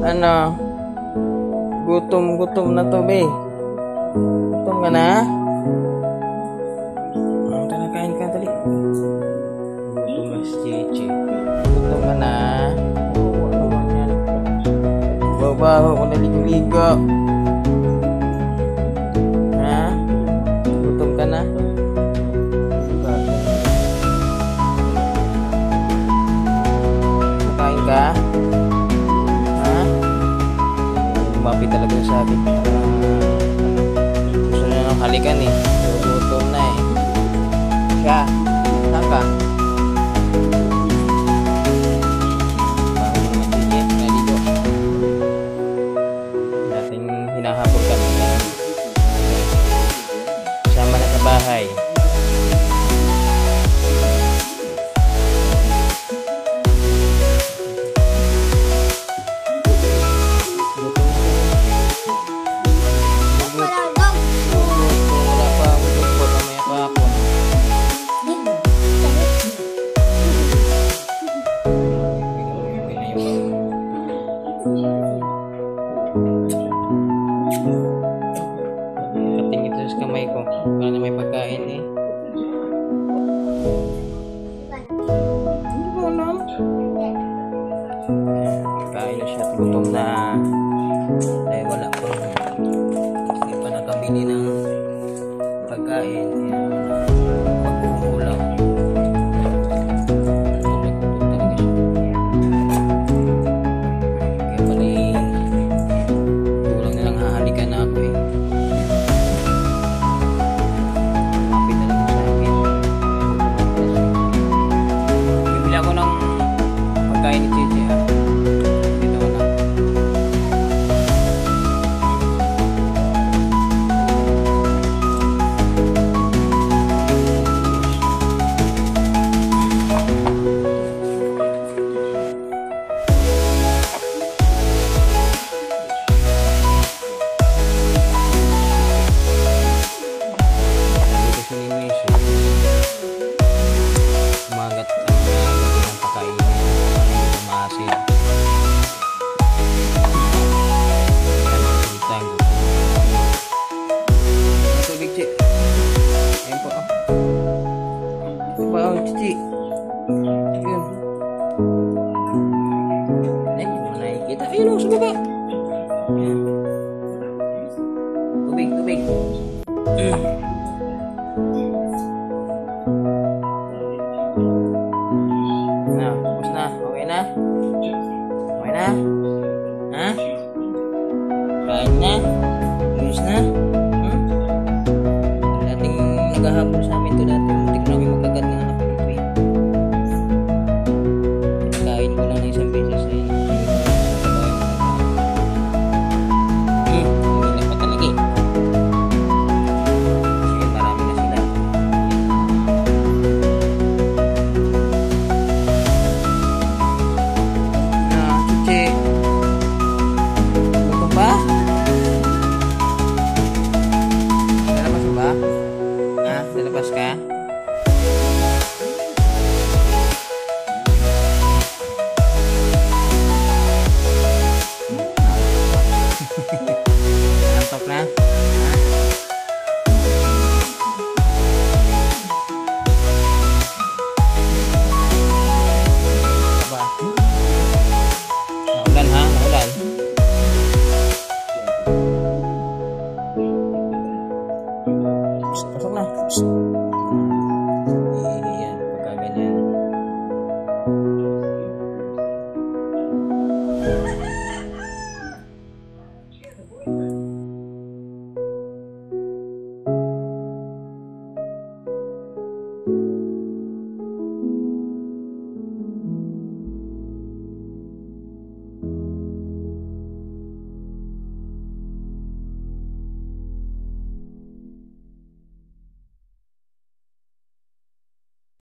Ano? Gutom na to, be. Gutom ka na? Tara, kain ka, dali. Gutom na si Chichi. Gutom ka na? Oo, ano man yan? Babaho ko naligo-ligo. Ha? Gutom ka na? Kain ka? Mapi talaga sabi. Gusto na ng halikan eh. Gutom na eh. Siya. Saan ka? Bago naman sige. Naligo. Dating hinahabol kami na sama na sa bahay. Kating ito sa kamay ko para na may pagkain eh. Kain na siya at gutom na dahil wala pa, hindi pa nakabili ng pagkain. Pag-uulam kaya pala eh, kulang na lang hahalikan na ako eh. Mapit na lang sa akin. Bibili ako ng pagkain ni Chichi ha. Dito ko na. Umagat ang gabi ng pakainin para maasin. Ang tubig, Chi. Ayun po. Ito pa, Chichi. Yun. Ayun, hindi mo nakikita. Ayun, sa baba. Tubig, tubig. Na, tapos na. Okay na? Okay na? Ha? Kain na? Ayos na? Dating naghahabol sa amin to dati. Muntik na kami magkagat ng anak ko ito eh. Kain ko lang na isang beses eh. Hindi na pa talaga eh. Kasi marami na sila. Chichi. Gutom ba? Lalabas mo ba? Ha? Lalabas ka? Antok na? Ha? Ba? Naulan ha? Naulan?